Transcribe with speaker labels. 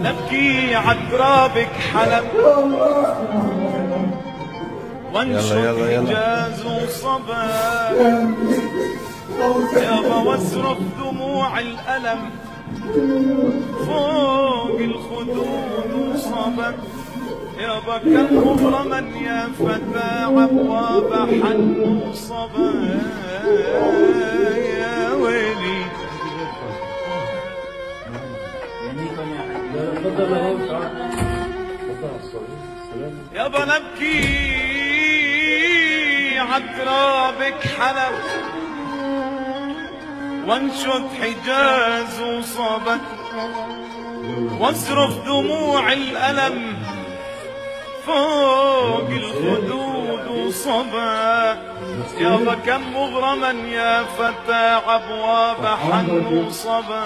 Speaker 1: نبكي عترابك حلب وانشد حجاز وصبا يابا واصرف دموع الألم فوق الخدود وصبا يابا كم مغرما يا فتى عبواب حن وصبا يا ويلي يابا نبكي عترابك حلب وانشد حجاز وصبت واصرف دموع الألم فوق الخدود وصبا يابا كم مغرما يا فتى عبواب حن وصبا